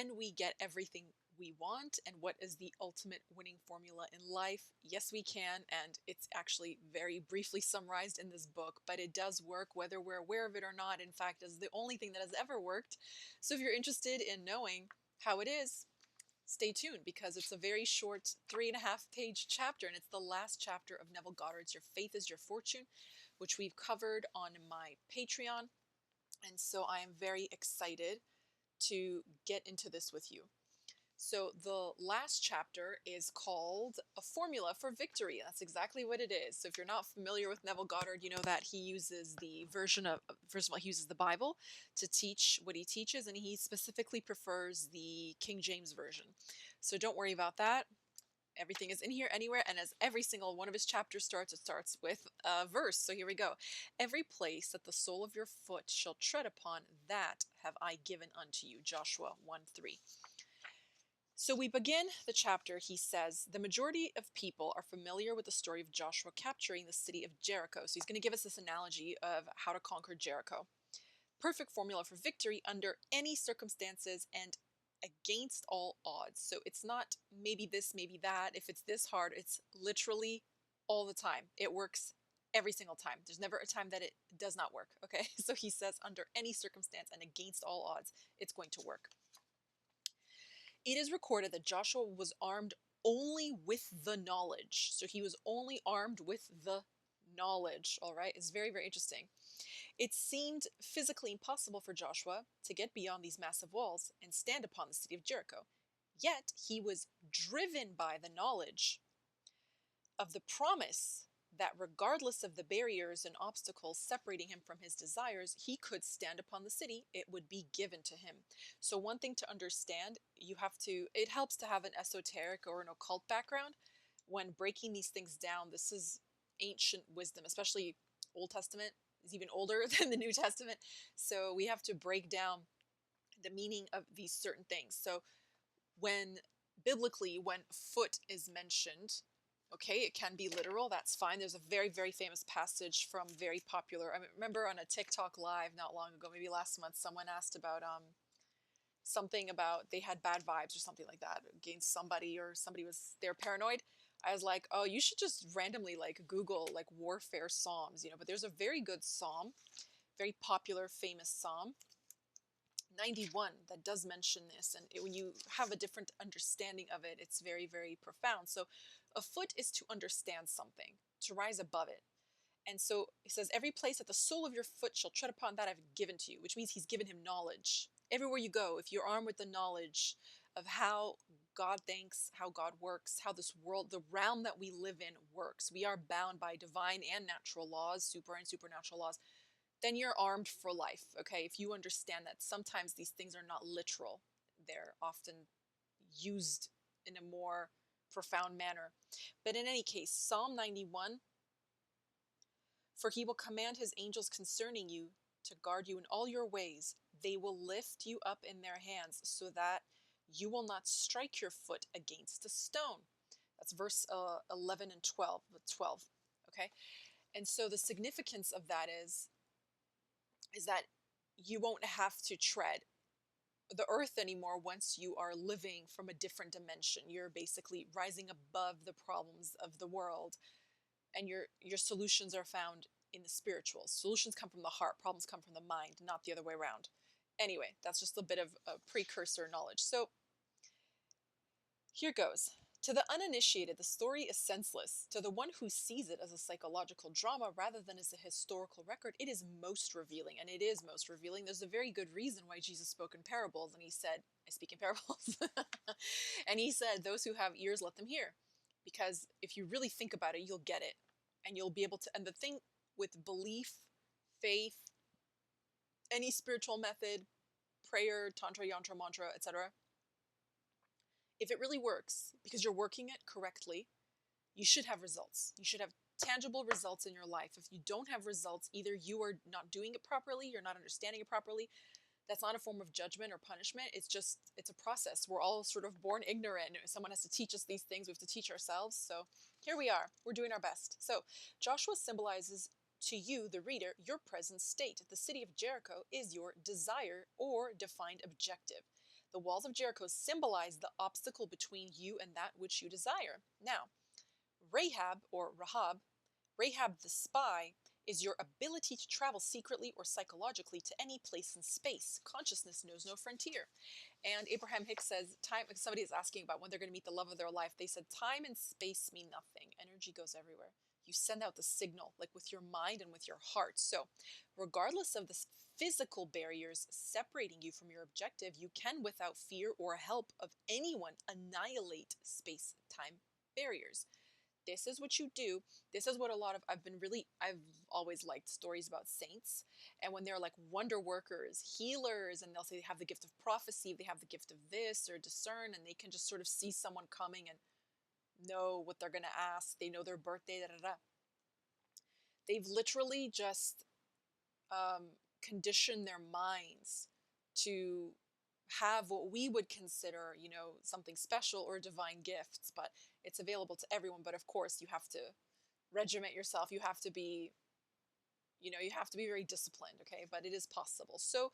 Can we get everything we want? And what is the ultimate winning formula in life? Yes, we can. And it's actually very briefly summarized in this book, but it does work whether we're aware of it or not. In fact, it's the only thing that has ever worked. So if you're interested in knowing how it is, stay tuned because it's a very short 3.5 page chapter, and it's the last chapter of Neville Goddard's Your Faith is Your Fortune, which we've covered on my Patreon. And so I am very excited to get into this with you. So the last chapter is called A Formula for Victory. That's exactly what it is. So if you're not familiar with Neville Goddard, you know that he uses the version of, first of all, he uses the Bible to teach what he teaches, and he specifically prefers the King James Version. So don't worry about that. Everything is in here anywhere, and as every single one of his chapters starts, it starts with a verse. So here we go. Every place that the sole of your foot shall tread upon, that have I given unto you. Joshua 1:3. So we begin the chapter, he says, the majority of people are familiar with the story of Joshua capturing the city of Jericho. So he's going to give us this analogy of how to conquer Jericho. Perfect formula for victory under any circumstances and against all odds. So it's not maybe this, maybe that. If it's this hard, it's literally all the time. It works every single time. There's never a time that it does not work. Okay. So he says under any circumstance and against all odds, it's going to work. It is recorded that Joshua was armed only with the knowledge. So he was only armed with the knowledge. All right. It's very, very interesting. It seemed physically impossible for Joshua to get beyond these massive walls and stand upon the city of Jericho. Yet he was driven by the knowledge of the promise that regardless of the barriers and obstacles separating him from his desires, he could stand upon the city. It would be given to him. So one thing to understand, it helps to have an esoteric or an occult background when breaking these things down. This is ancient wisdom, especially Old Testament is even older than the New Testament. So we have to break down the meaning of these certain things. So when foot is mentioned, okay, it can be literal, that's fine. There's a very, very famous passage from very popular, I remember on a TikTok live not long ago, maybe last month, someone asked about something about they had bad vibes or something like that against somebody, or they're paranoid. I was like, oh, you should just randomly like Google like warfare psalms, but there's a very good psalm, very popular, famous psalm, 91, that does mention this. And when you have a different understanding of it, it's very, very profound. So a foot is to understand something, to rise above it. And so it says, every place that the sole of your foot shall tread upon, that I've given to you, which means he's given him knowledge. Everywhere you go, if you're armed with the knowledge of how God thinks, how God works, how this world, the realm that we live in works, we are bound by divine and natural laws, super and supernatural laws, then you're armed for life, okay? If you understand that sometimes these things are not literal, they're often used in a more profound manner. But in any case, Psalm 91, for he will command his angels concerning you to guard you in all your ways. They will lift you up in their hands so that you will not strike your foot against a stone. That's verse 11 and 12, okay? And so the significance of that is that you won't have to tread the earth anymore once you are living from a different dimension. You're basically rising above the problems of the world, and your solutions are found in the spiritual. Solutions come from the heart, problems come from the mind, not the other way around. Anyway, that's just a bit of a precursor knowledge. So here goes. To the uninitiated, the story is senseless. To the one who sees it as a psychological drama rather than as a historical record, it is most revealing, and it is most revealing. There's a very good reason why Jesus spoke in parables, and he said, I speak in parables. And he said, those who have ears, let them hear. Because if you really think about it, you'll get it. And you'll be able to, and the thing with belief, faith, any spiritual method, prayer, tantra, yantra, mantra, etc., if it really works, because you're working it correctly, you should have results. You should have tangible results in your life. If you don't have results, either you are not doing it properly, you're not understanding it properly. That's not a form of judgment or punishment. It's a process. We're all sort of born ignorant. Someone has to teach us these things. We have to teach ourselves. So here we are. We're doing our best. So Joshua symbolizes to you, the reader, your present state. The city of Jericho is your desire or defined objective. The walls of Jericho symbolize the obstacle between you and that which you desire. Now, Rahab the spy, is your ability to travel secretly or psychologically to any place in space. Consciousness knows no frontier. And Abraham Hicks says, time, somebody is asking about when they're going to meet the love of their life. They said, time and space mean nothing. Energy goes everywhere. You send out the signal, like with your mind and with your heart. So, regardless of the physical barriers separating you from your objective, you can, without fear or help of anyone, annihilate space time barriers. This is what you do. This is what I've always liked stories about saints. And when they're like wonder workers, healers, and they'll say they have the gift of prophecy, they have the gift of this or discern, and they can just sort of see someone coming and know what they're going to ask. They know their birthday, da da da. They've literally just conditioned their minds to have what we would consider, something special or divine gifts, but it's available to everyone. But of course, you have to regiment yourself. You have to be, you have to be very disciplined, okay? But it is possible. So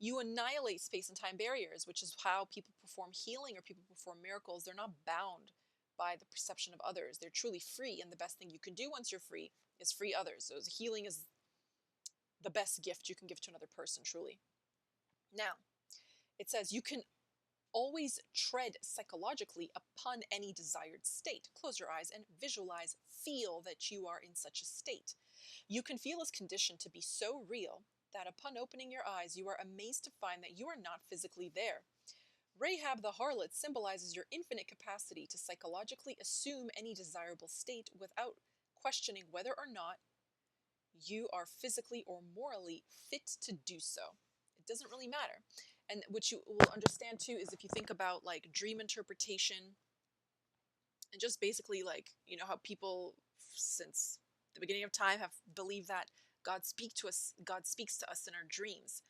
you annihilate space and time barriers, which is how people perform healing or people perform miracles. They're not bound by the perception of others. They're truly free. And the best thing you can do once you're free is free others. So healing is the best gift you can give to another person, truly. Now, it says you can always tread psychologically upon any desired state. Close your eyes and visualize, feel that you are in such a state. You can feel this condition to be so real that upon opening your eyes, you are amazed to find that you are not physically there. Rahab the harlot symbolizes your infinite capacity to psychologically assume any desirable state without questioning whether or not you are physically or morally fit to do so. It doesn't really matter. And what you will understand too is if you think about like dream interpretation and just basically like, how people since the beginning of time have believed that God speaks to us in our dreams.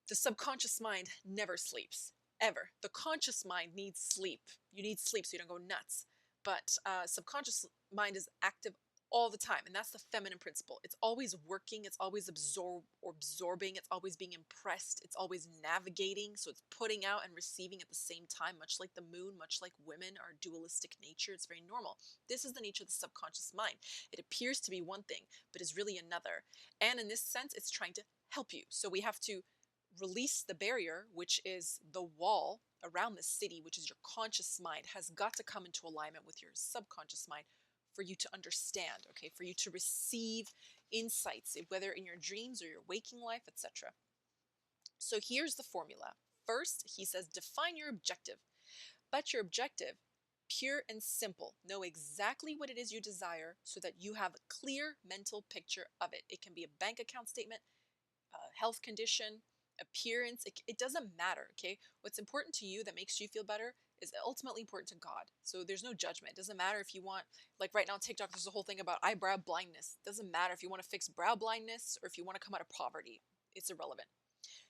The subconscious mind never sleeps, ever. The conscious mind needs sleep. You need sleep so you don't go nuts. But subconscious mind is active all the time, and that's the feminine principle. It's always working, it's always absorbing, it's always being impressed, it's always navigating, so it's putting out and receiving at the same time, much like the moon, much like women, our dualistic nature. It's very normal. This is the nature of the subconscious mind. It appears to be one thing, but is really another. And in this sense, it's trying to help you. So we have to release the barrier, which is the wall around the city, which is your conscious mind, has got to come into alignment with your subconscious mind for you to understand, okay, for you to receive insights, whether in your dreams or your waking life, etc. So here's the formula. First, he says, define your objective. But your objective, pure and simple. Know exactly what it is you desire so that you have a clear mental picture of it. It can be a bank account statement, a health condition, appearance. It doesn't matter, okay? What's important to you that makes you feel better is ultimately important to God. So there's no judgment. It doesn't matter if you want, like right now on TikTok, there's a whole thing about eyebrow blindness. It doesn't matter if you want to fix brow blindness or if you want to come out of poverty. It's irrelevant.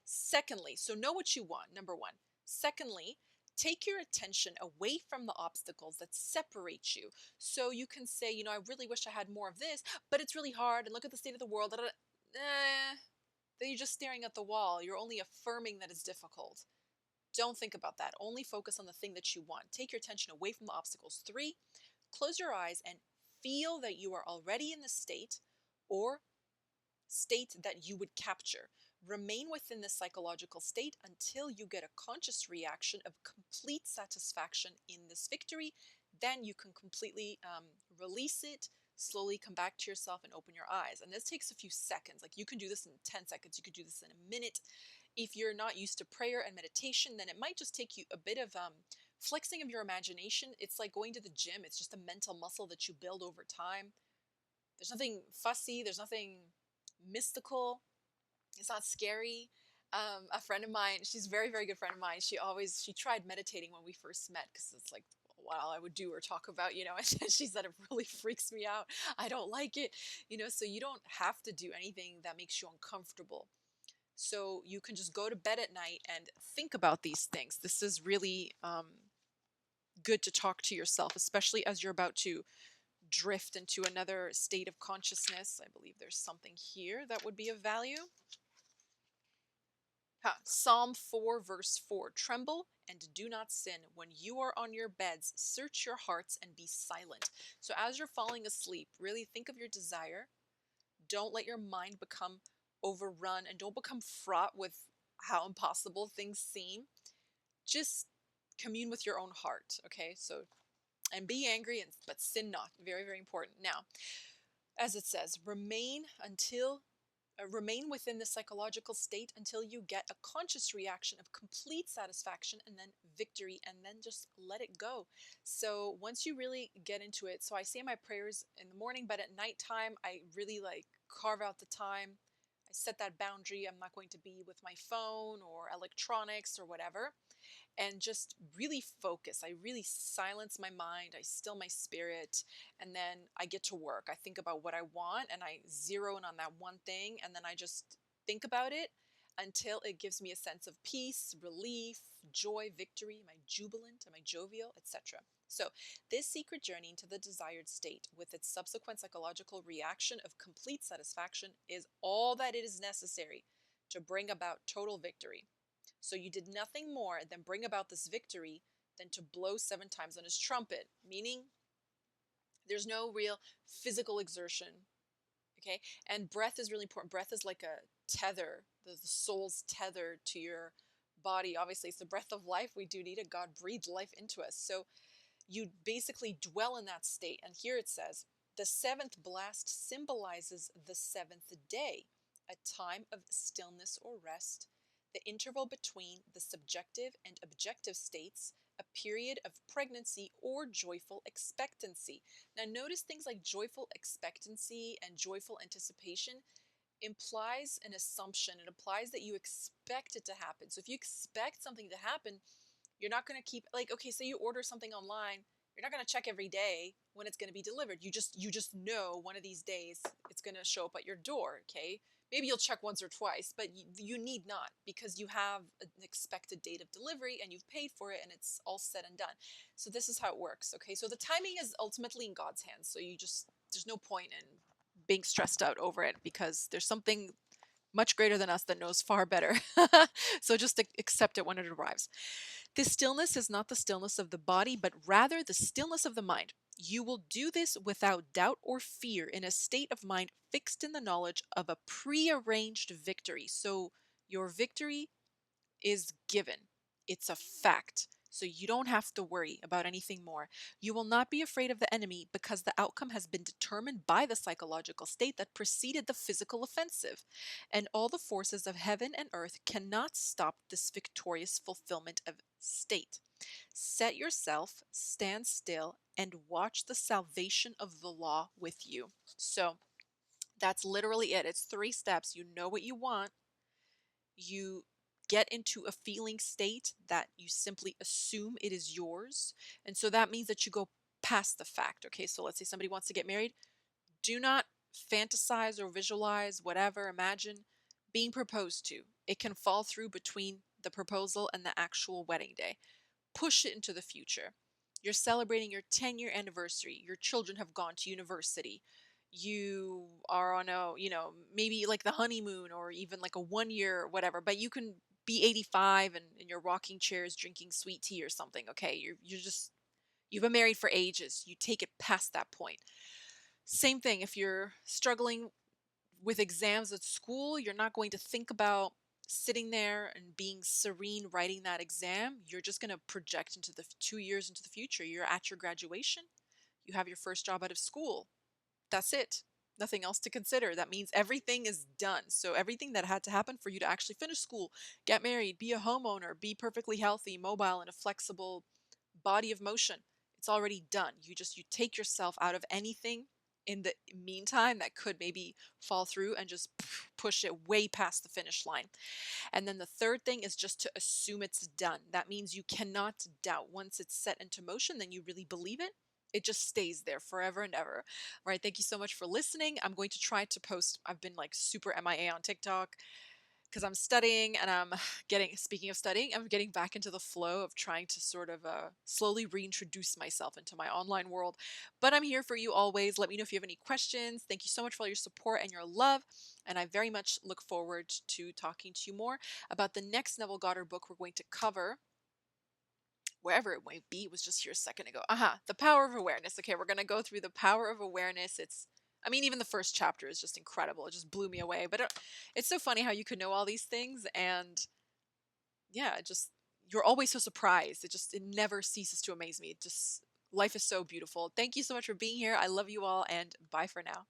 Secondly, so know what you want, number one. Secondly, take your attention away from the obstacles that separate you. So you can say, I really wish I had more of this, but it's really hard, and look at the state of the world. Then you're just staring at the wall. You're only affirming that it's difficult. Don't think about that. Only focus on the thing that you want. Take your attention away from the obstacles. 3, close your eyes and feel that you are already in the state or state that you would capture. Remain within this psychological state until you get a conscious reaction of complete satisfaction in this victory. Then you can completely release it, slowly come back to yourself and open your eyes. And this takes a few seconds. Like you can do this in 10 seconds. You could do this in a minute. If you're not used to prayer and meditation, then it might just take you a bit of flexing of your imagination. It's like going to the gym. It's just a mental muscle that you build over time. There's nothing fussy. There's nothing mystical. It's not scary. A friend of mine, she's a very, very good friend of mine. She tried meditating when we first met because it's like, wow, I would do or talk about, and she said it really freaks me out. I don't like it, so you don't have to do anything that makes you uncomfortable. So you can just go to bed at night and think about these things. This is really good to talk to yourself, especially as you're about to drift into another state of consciousness. I believe there's something here that would be of value. Psalm 4, verse 4. Tremble and do not sin. When you are on your beds, search your hearts and be silent. So as you're falling asleep, really think of your desire. Don't let your mind become overrun and don't become fraught with how impossible things seem. Just commune with your own heart, okay? So, and be angry, but sin not. Very, very important. Now, as it says, remain within the psychological state until you get a conscious reaction of complete satisfaction and then victory, and then just let it go. So once you really get into it, so I say my prayers in the morning, but at nighttime I really like carve out the time. I set that boundary. I'm not going to be with my phone or electronics or whatever, and just really focus. I really silence my mind, I still my spirit, and then I get to work. I think about what I want and I zero in on that one thing, and then I just think about it until it gives me a sense of peace, relief, joy, victory. Am I jubilant? Am I jovial? Etc. So, this secret journey into the desired state with its subsequent psychological reaction of complete satisfaction is all that it is necessary to bring about total victory. So you did nothing more than bring about this victory than to blow 7 times on his trumpet, meaning there's no real physical exertion. Okay. And breath is really important. Breath is like a tether, the soul's tether to your body. Obviously, it's the breath of life. We do need it. God breathed life into us. So you basically dwell in that state. And here it says, the seventh blast symbolizes the seventh day, a time of stillness or rest, the interval between the subjective and objective states, a period of pregnancy or joyful expectancy. Now, notice things like joyful expectancy and joyful anticipation implies an assumption. It implies that you expect it to happen. So if you expect something to happen, you're not going to keep, like, okay, say you order something online, you're not going to check every day when it's going to be delivered. You just know one of these days it's going to show up at your door, okay? Maybe you'll check once or twice, but you need not, because you have an expected date of delivery and you've paid for it and it's all said and done. So this is how it works, okay? So the timing is ultimately in God's hands. So there's no point in being stressed out over it, because there's something much greater than us that knows far better. So just accept it when it arrives. This stillness is not the stillness of the body, but rather the stillness of the mind. You will do this without doubt or fear, in a state of mind fixed in the knowledge of a prearranged victory. So your victory is given, it's a fact. So you don't have to worry about anything more. You will not be afraid of the enemy, because the outcome has been determined by the psychological state that preceded the physical offensive. And all the forces of heaven and earth cannot stop this victorious fulfillment of state. Set yourself, stand still, and watch the salvation of the law with you. So that's literally it. It's 3 steps. You know what you want. You get into a feeling state that you simply assume it is yours. And so that means that you go past the fact. Okay, so let's say somebody wants to get married. Do not fantasize or visualize, whatever, imagine being proposed to. It can fall through between the proposal and the actual wedding day. Push it into the future. You're celebrating your 10-year anniversary. Your children have gone to university. You are on maybe like the honeymoon, or even like a 1 year, whatever, but you can be 85 and in your rocking chairs drinking sweet tea or something. Okay. You've been married for ages. You take it past that point. Same thing. If you're struggling with exams at school, you're not going to think about sitting there and being serene writing that exam. You're just going to project into the 2 years into the future. You're at your graduation. You have your first job out of school. That's it. Nothing else to consider. That means everything is done. So everything that had to happen for you to actually finish school, get married, be a homeowner, be perfectly healthy, mobile, and a flexible body of motion, it's already done. You take yourself out of anything in the meantime that could maybe fall through, and just push it way past the finish line. And then the third thing is just to assume it's done. That means you cannot doubt. Once it's set into motion, then you really believe it. It just stays there forever and ever. All right. Thank you so much for listening. I'm going to try to post. I've been like super MIA on TikTok. because I'm studying and I'm speaking of studying, I'm getting back into the flow of trying to sort of slowly reintroduce myself into my online world. But I'm here for you always. Let me know if you have any questions. Thank you so much for all your support and your love. And I very much look forward to talking to you more about the next Neville Goddard book we're going to cover, wherever it might be. It was just here a second ago. The Power of Awareness. Okay, we're going to go through the Power of Awareness. I mean, even the first chapter is just incredible. It just blew me away. But it's so funny how you could know all these things, and yeah, you're always so surprised. It never ceases to amaze me. Life is so beautiful. Thank you so much for being here. I love you all, and bye for now.